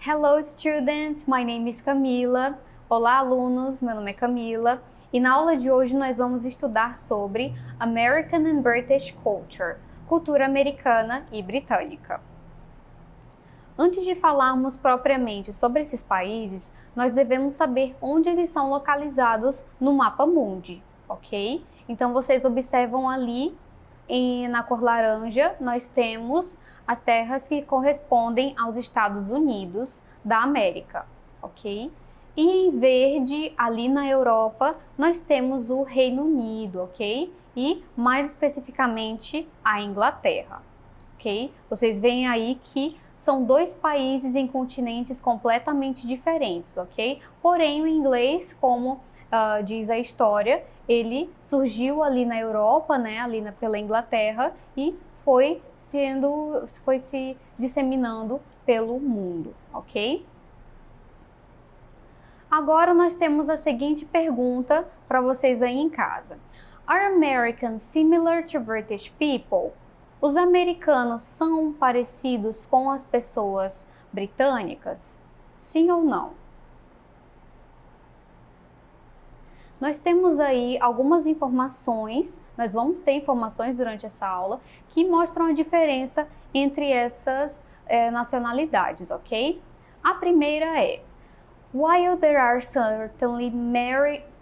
Hello students, my name is Camila. Olá alunos, meu nome é Camila e na aula de hoje nós vamos estudar sobre American and British Culture, cultura americana e britânica. Antes de falarmos propriamente sobre esses países, nós devemos saber onde eles são localizados no mapa mundi, ok? Então vocês observam ali na cor laranja, nós temos as terras que correspondem aos Estados Unidos da América, ok? E em verde, ali na Europa, nós temos o Reino Unido, ok? E mais especificamente a Inglaterra, ok? Vocês veem aí que são dois países em continentes completamente diferentes, ok? Porém, o inglês, como diz a história, ele surgiu ali na Europa, né, pela Inglaterra e foi se disseminando pelo mundo, ok? Agora nós temos a seguinte pergunta para vocês aí em casa. Are Americans similar to British people? Os americanos são parecidos com as pessoas britânicas? Sim ou não? Nós temos aí algumas informações, nós vamos ter informações durante essa aula que mostram a diferença entre essas nacionalidades, ok? A primeira é: while there are certainly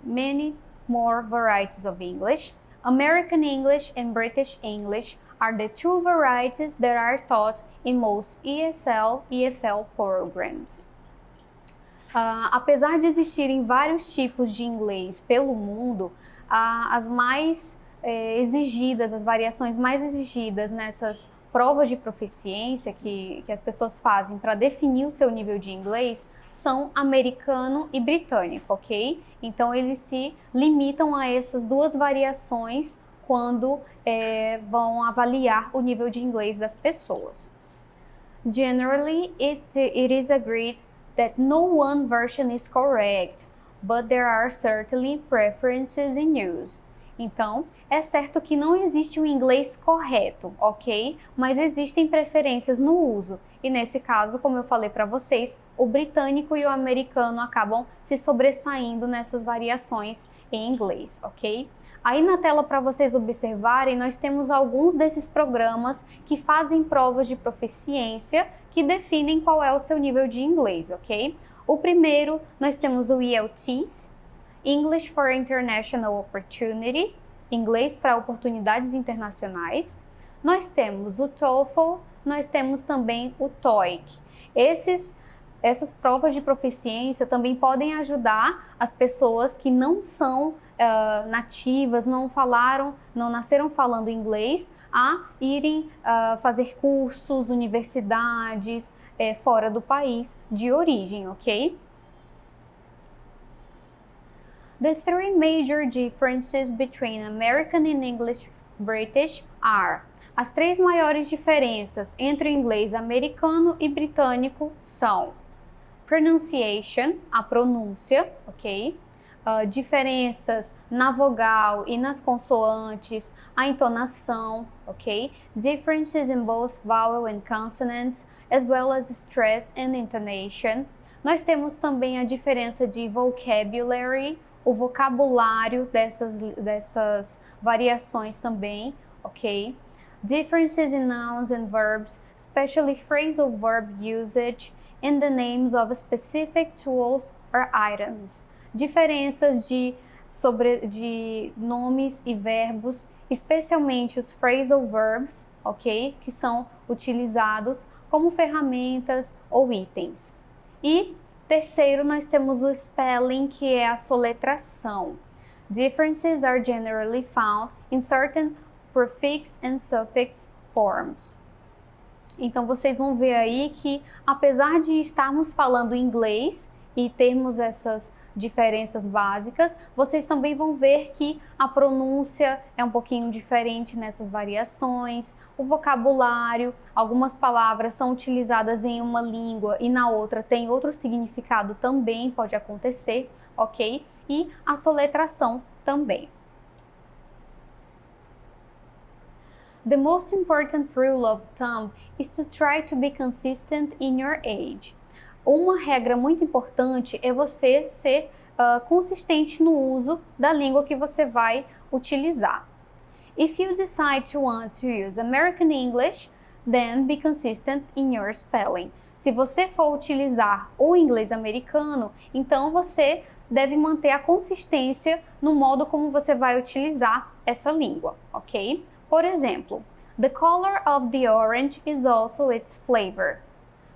many more varieties of English, American English and British English are the two varieties that are taught in most ESL, EFL programs. Apesar de existirem vários tipos de inglês pelo mundo, as mais exigidas, as variações mais exigidas nessas provas de proficiência que as pessoas fazem para definir o seu nível de inglês são americano e britânico, ok? Então eles se limitam a essas duas variações quando vão avaliar o nível de inglês das pessoas. Generally, it is agreed that no one version is correct, but there are certainly preferences in use. Então, é certo que não existe um inglês correto, ok? Mas existem preferências no uso. E nesse caso, como eu falei para vocês, o britânico e o americano acabam se sobressaindo nessas variações em inglês, ok? Aí na tela para vocês observarem, nós temos alguns desses programas que fazem provas de proficiência que definem qual é o seu nível de inglês, ok? O primeiro, nós temos o ELTs, English for International Opportunity, inglês para oportunidades internacionais. Nós temos o TOEFL, nós temos também o TOEIC. Essas provas de proficiência também podem ajudar as pessoas que não são nativas, não nasceram falando inglês, a irem fazer cursos, universidades fora do país de origem, ok? The three major differences between American and English British are: as três maiores diferenças entre o inglês americano e britânico são pronunciation, a pronúncia, ok? Diferenças na vogal e nas consoantes, a entonação, ok? Differences in both vowel and consonants, as well as stress and intonation. Nós temos também a diferença de vocabulary, o vocabulário dessas variações também, ok? Differences in nouns and verbs, especially phrasal verb usage, and the names of specific tools or items. Diferenças de nomes e verbos, especialmente os phrasal verbs, ok? Que são utilizados como ferramentas ou itens. E terceiro, nós temos o spelling, que é a soletração. Differences are generally found in certain prefix and suffix forms. Então vocês vão ver aí que, apesar de estarmos falando inglês e termos essas diferenças básicas, vocês também vão ver que a pronúncia é um pouquinho diferente nessas variações, o vocabulário, algumas palavras são utilizadas em uma língua e na outra tem outro significado também, pode acontecer, ok? E a soletração também. The most important rule of thumb is to try to be consistent in your age. Uma regra muito importante é você ser consistente no uso da língua que você vai utilizar. If you decide to want to use American English, then be consistent in your spelling. Se você for utilizar o inglês americano, então você deve manter a consistência no modo como você vai utilizar essa língua, ok? Por exemplo, the color of the orange is also its flavor.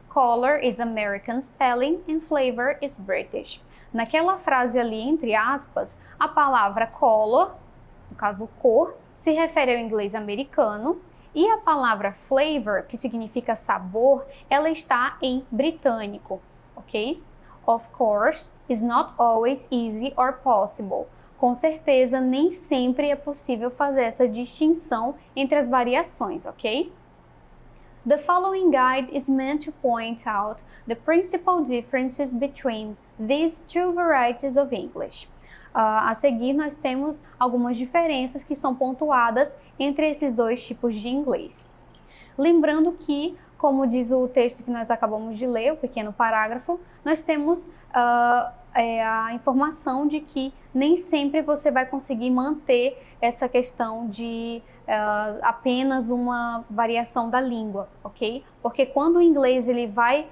Color is American spelling and flavor is British. Naquela frase ali, entre aspas, a palavra color, no caso cor, se refere ao inglês americano, e a palavra flavor, que significa sabor, ela está em britânico, ok? Of course, it's not always easy or possible. Com certeza, nem sempre é possível fazer essa distinção entre as variações, ok? The following guide is meant to point out the principal differences between these two varieties of English. A seguir, nós temos algumas diferenças que são pontuadas entre esses dois tipos de inglês. Lembrando que, como diz o texto que nós acabamos de ler, o pequeno parágrafo, nós temos a informação de que nem sempre você vai conseguir manter essa questão de apenas uma variação da língua, ok? Porque quando o inglês ele vai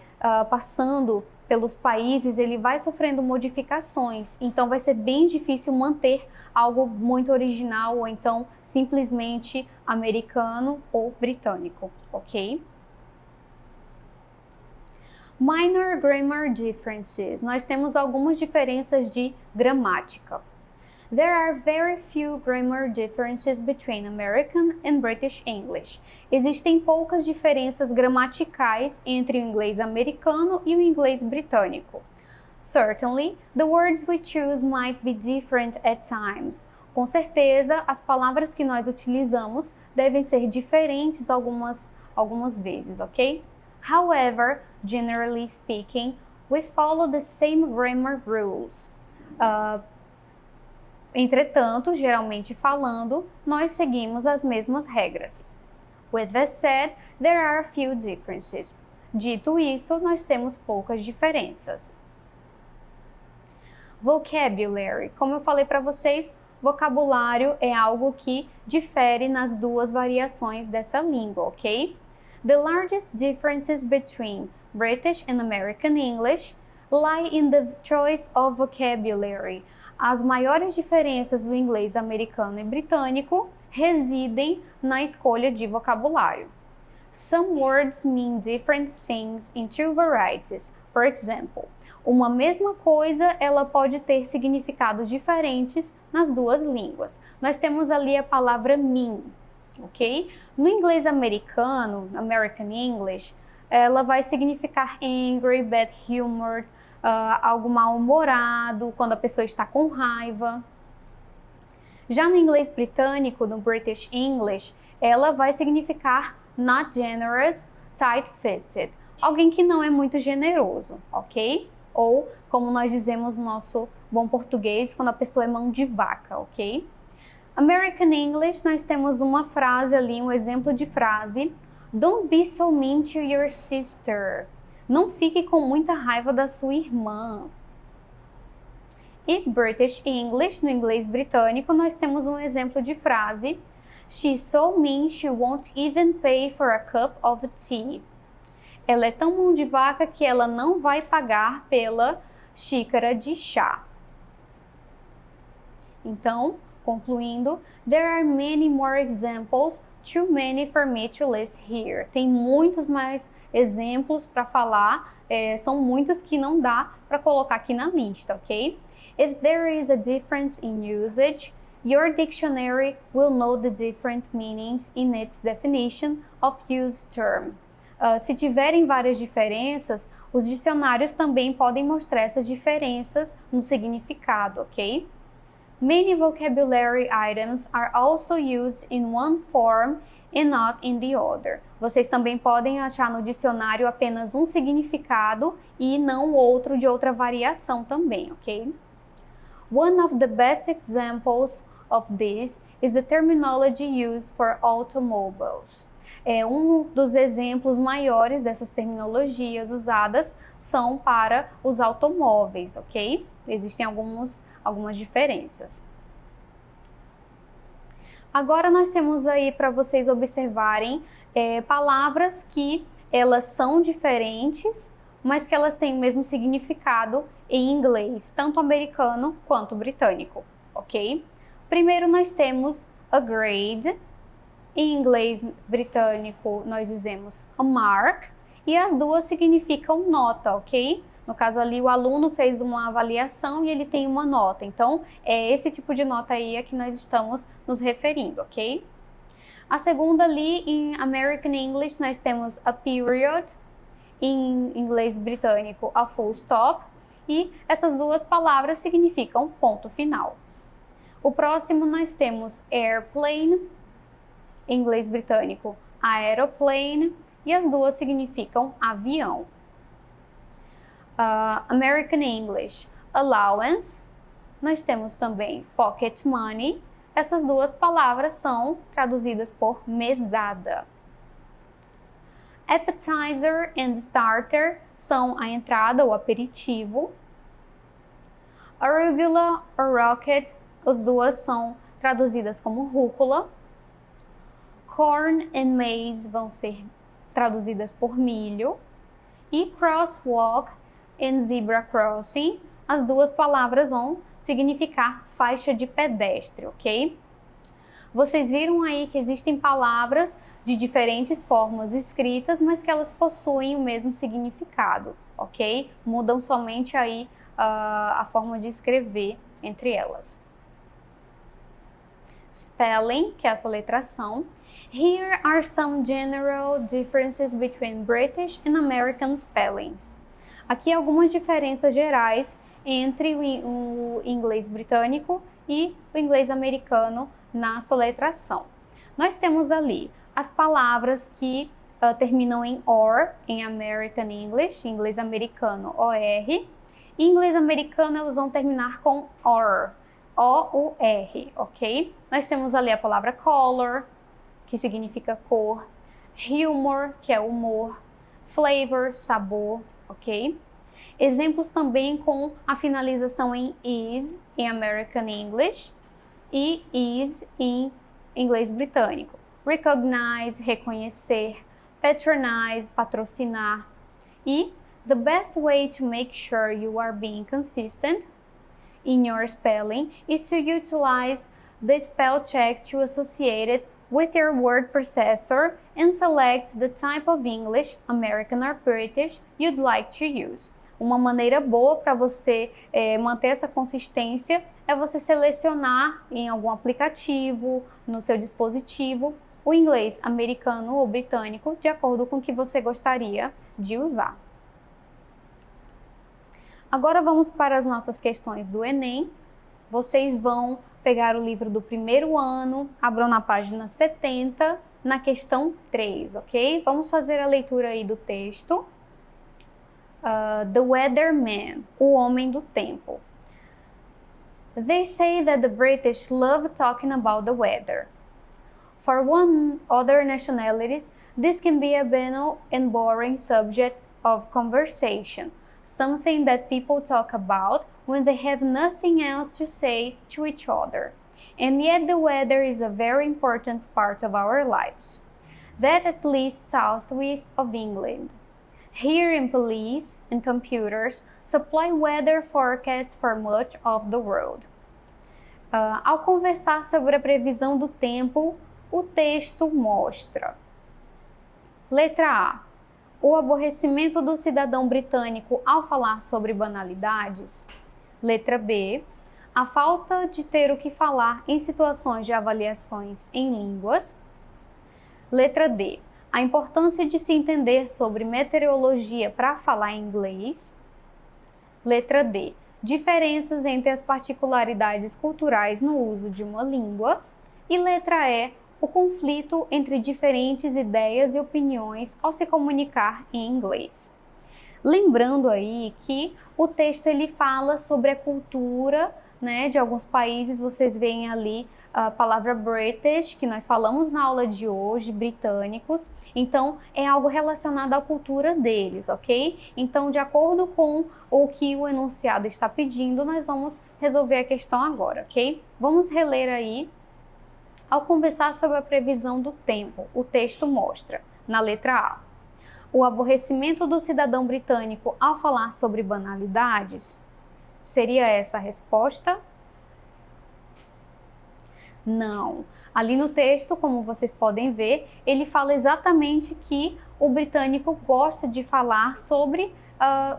passando pelos países, ele vai sofrendo modificações, então vai ser bem difícil manter algo muito original ou então simplesmente americano ou britânico, ok? Minor grammar differences. Nós temos algumas diferenças de gramática. There are very few grammar differences between American and British English. Existem poucas diferenças gramaticais entre o inglês americano e o inglês britânico. Certainly, the words we choose might be different at times. Com certeza, as palavras que nós utilizamos devem ser diferentes algumas vezes, ok? However, generally speaking, we follow the same grammar rules. Entretanto, geralmente falando, nós seguimos as mesmas regras. With that said, there are a few differences. Dito isso, nós temos poucas diferenças. Vocabulary. Como eu falei para vocês, vocabulário é algo que difere nas duas variações dessa língua, ok? The largest differences between British and American English lie in the choice of vocabulary. As maiores diferenças do inglês americano e britânico residem na escolha de vocabulário. Some words mean different things in two varieties. For example, uma mesma coisa ela pode ter significados diferentes nas duas línguas. Nós temos ali a palavra mean, ok? No inglês americano, American English, ela vai significar angry, bad-humored, algo mal-humorado, quando a pessoa está com raiva. Já no inglês britânico, no British English, ela vai significar not generous, tight-fisted, alguém que não é muito generoso, ok? Ou, como nós dizemos no nosso bom português, quando a pessoa é mão de vaca, ok? American English, nós temos uma frase ali, um exemplo de frase. Don't be so mean to your sister. Não fique com muita raiva da sua irmã. E British English, no inglês britânico, nós temos um exemplo de frase. She's so mean she won't even pay for a cup of tea. Ela é tão mão de vaca que ela não vai pagar pela xícara de chá. Então, concluindo, there are many more examples, too many for me to list here. Tem muitos mais exemplos para falar, são muitos que não dá para colocar aqui na lista, ok? If there is a difference in usage, your dictionary will know the different meanings in its definition of used term. Se tiverem várias diferenças, os dicionários também podem mostrar essas diferenças no significado, ok? Many vocabulary items are also used in one form and not in the other. Vocês também podem achar no dicionário apenas um significado e não outro de outra variação também, ok? One of the best examples of this is the terminology used for automobiles. Um dos exemplos maiores dessas terminologias usadas são para os automóveis, ok? Existem algumas diferenças. Agora nós temos aí para vocês observarem palavras que elas são diferentes, mas que elas têm o mesmo significado em inglês, tanto americano quanto britânico, ok? Primeiro nós temos a grade, em inglês britânico nós dizemos a mark, e as duas significam nota, ok? No caso ali o aluno fez uma avaliação e ele tem uma nota, então é esse tipo de nota aí a que nós estamos nos referindo, ok? A segunda ali em American English nós temos a period, em inglês britânico a full stop, e essas duas palavras significam ponto final. O próximo nós temos airplane, em inglês britânico aeroplane, e as duas significam avião. American English allowance, nós temos também pocket money, essas duas palavras são traduzidas por mesada. Appetizer and starter são a entrada ou aperitivo. Arugula ou rocket, as duas são traduzidas como rúcula. Corn and maize vão ser traduzidas por milho. E crosswalk and zebra crossing, as duas palavras vão significar faixa de pedestre, ok? Vocês viram aí que existem palavras de diferentes formas escritas, mas que elas possuem o mesmo significado, ok? Mudam somente aí a forma de escrever entre elas. Spelling, que é a soletração. Here are some general differences between British and American spellings. Aqui algumas diferenças gerais entre o inglês britânico e o inglês americano na soletração. Nós temos ali as palavras que terminam em OR, em American English, em inglês americano OR, e em inglês americano elas vão terminar com OR, O-U-R, ok? Nós temos ali a palavra color, que significa cor, humor, que é humor, flavor, sabor, ok? Exemplos também com a finalização em is, em American English, e is em inglês britânico. Recognize, reconhecer, patronize, patrocinar. E the best way to make sure you are being consistent in your spelling is to utilize the spell check to associate it with your word processor and select the type of English, American or British, you'd like to use. Uma maneira boa para você manter essa consistência é você selecionar em algum aplicativo, no seu dispositivo, o inglês americano ou britânico, de acordo com o que você gostaria de usar. Agora vamos para as nossas questões do Enem. Vocês vão pegar o livro do primeiro ano, abram na página 70, na questão 3, ok? Vamos fazer a leitura aí do texto. The Weatherman, o homem do tempo. They say that the British love talking about the weather. For other nationalities, this can be a banal and boring subject of conversation, something that people talk about when they have nothing else to say to each other. And yet the weather is a very important part of our lives. That at least southwest of England. Here in police and computers supply weather forecasts for much of the world. Ao conversar sobre a previsão do tempo, o texto mostra. Letra A. O aborrecimento do cidadão britânico ao falar sobre banalidades. Letra B. A falta de ter o que falar em situações de avaliações em línguas. Letra D. A importância de se entender sobre meteorologia para falar inglês. Letra D. Diferenças entre as particularidades culturais no uso de uma língua. E letra E. O conflito entre diferentes ideias e opiniões ao se comunicar em inglês. Lembrando aí que o texto ele fala sobre a cultura né, de alguns países, vocês veem ali a palavra British, que nós falamos na aula de hoje, britânicos. Então, é algo relacionado à cultura deles, ok? Então, de acordo com o que o enunciado está pedindo, nós vamos resolver a questão agora, ok? Vamos reler aí. Ao conversar sobre a previsão do tempo, o texto mostra, na letra A, o aborrecimento do cidadão britânico ao falar sobre banalidades. Seria essa a resposta? Não. Ali no texto, como vocês podem ver, ele fala exatamente que o britânico gosta de falar sobre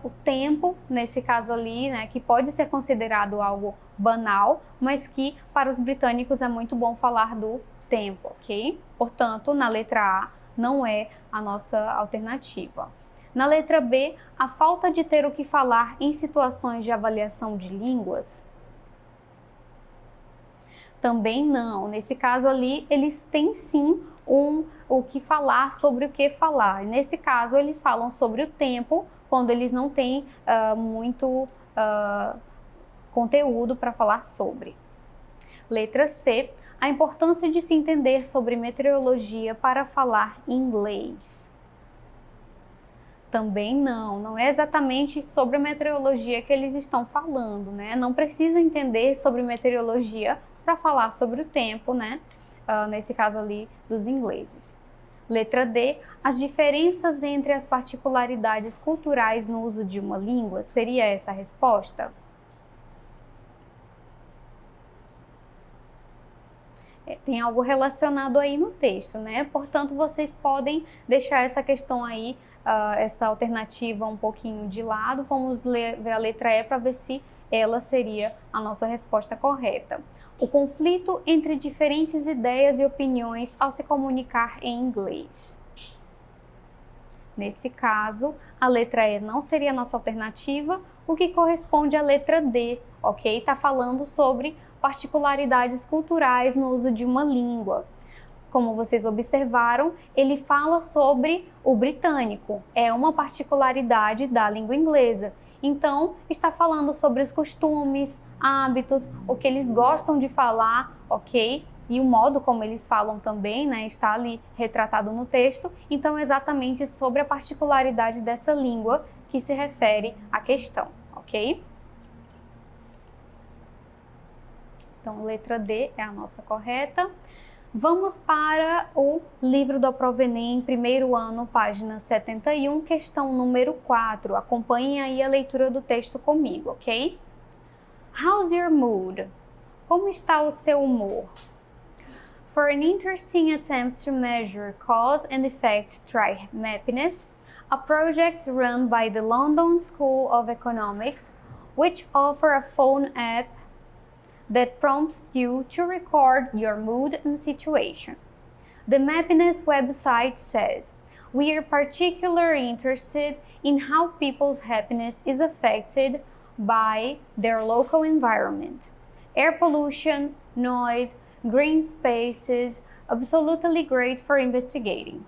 o tempo, nesse caso ali, né, que pode ser considerado algo banal, mas que para os britânicos é muito bom falar do tempo, ok? Portanto, na letra A não é a nossa alternativa. Na letra B, a falta de ter o que falar em situações de avaliação de línguas. Também não. Nesse caso ali, eles têm sim o que falar, sobre o que falar. Nesse caso, eles falam sobre o tempo, quando eles não têm muito conteúdo para falar sobre. Letra C, a importância de se entender sobre meteorologia para falar inglês. Também não é exatamente sobre a meteorologia que eles estão falando, né? Não precisa entender sobre meteorologia para falar sobre o tempo, né? Nesse caso ali dos ingleses. Letra D, as diferenças entre as particularidades culturais no uso de uma língua, seria essa a resposta? Tem algo relacionado aí no texto, né? Portanto, vocês podem deixar essa questão aí, essa alternativa um pouquinho de lado. Vamos ver a letra E para ver se ela seria a nossa resposta correta. O conflito entre diferentes ideias e opiniões ao se comunicar em inglês. Nesse caso, a letra E não seria a nossa alternativa, o que corresponde à letra D, ok? Está falando sobre particularidades culturais no uso de uma língua. Como vocês observaram, ele fala sobre o britânico, é uma particularidade da língua inglesa. Então, está falando sobre os costumes, hábitos, o que eles gostam de falar, ok? E o modo como eles falam também, né, está ali retratado no texto. Então, é exatamente sobre a particularidade dessa língua que se refere à questão, ok? Então, letra D é a nossa correta. Vamos para o livro da Prova Enem, primeiro ano, página 71, questão número 4. Acompanhem aí a leitura do texto comigo, ok? How's your mood? Como está o seu humor? For an interesting attempt to measure cause and effect, try Happiness, a project run by the London School of Economics, which offer a phone app that prompts you to record your mood and situation. The Happiness website says, we are particularly interested in how people's happiness is affected by their local environment. Air pollution, noise, green spaces, absolutely great for investigating.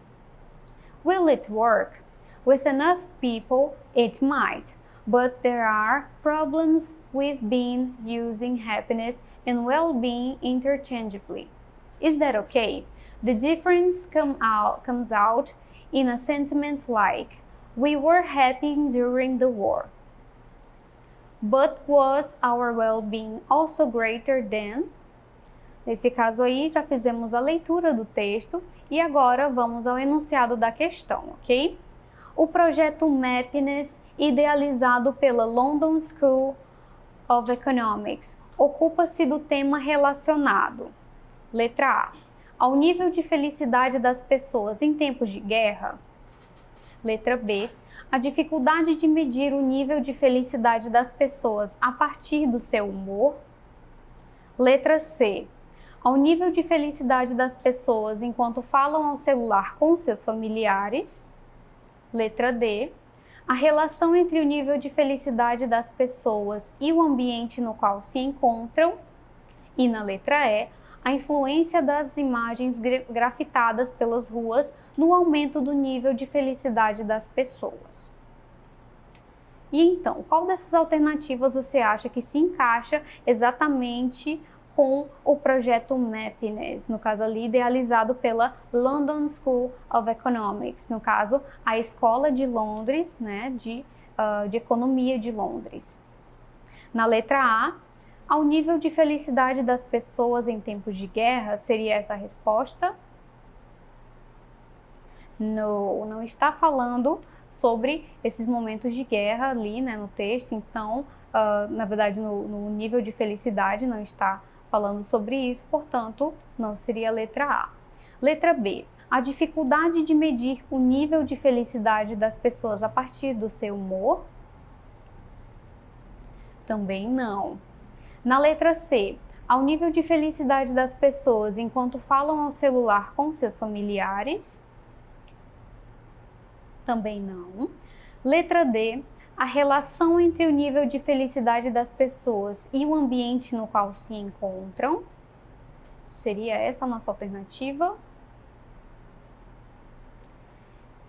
Will it work? With enough people, it might. But there are problems with being using happiness and well-being interchangeably. Is that okay? The difference comes out in a sentiment like, we were happy during the war. But was our well-being also greater than? Nesse caso aí, já fizemos a leitura do texto e agora vamos ao enunciado da questão, ok? O projeto Happiness, idealizado pela London School of Economics, ocupa-se do tema relacionado. Letra A. Ao nível de felicidade das pessoas em tempos de guerra. Letra B. A dificuldade de medir o nível de felicidade das pessoas a partir do seu humor. Letra C. Ao nível de felicidade das pessoas enquanto falam ao celular com seus familiares. Letra D. A relação entre o nível de felicidade das pessoas e o ambiente no qual se encontram. E na letra E, a influência das imagens grafitadas pelas ruas no aumento do nível de felicidade das pessoas. E então, qual dessas alternativas você acha que se encaixa exatamente com o projeto MAPiness, no caso ali idealizado pela London School of Economics, no caso a Escola de Londres, né, de Economia de Londres. Na letra A, ao nível de felicidade das pessoas em tempos de guerra, seria essa a resposta? Não está falando sobre esses momentos de guerra ali, né, no texto, então, na verdade, no nível de felicidade não está falando sobre isso, portanto, não seria a letra A. Letra B, a dificuldade de medir o nível de felicidade das pessoas a partir do seu humor? Também não. Na letra C, ao nível de felicidade das pessoas enquanto falam ao celular com seus familiares? Também não. Letra D, a relação entre o nível de felicidade das pessoas e o ambiente no qual se encontram? Seria essa a nossa alternativa?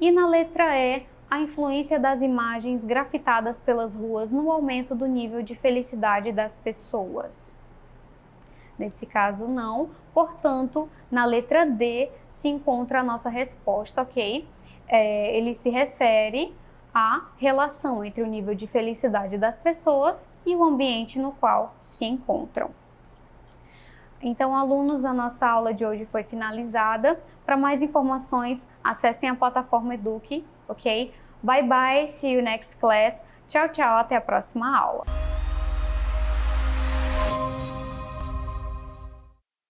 E na letra E, a influência das imagens grafitadas pelas ruas no aumento do nível de felicidade das pessoas? Nesse caso, não. Portanto, na letra D se encontra a nossa resposta, ok? Ele se refere à relação entre o nível de felicidade das pessoas e o ambiente no qual se encontram. Então, alunos, a nossa aula de hoje foi finalizada. Para mais informações, acessem a plataforma Eduque, ok? Bye bye, see you next class. Tchau, tchau, até a próxima aula.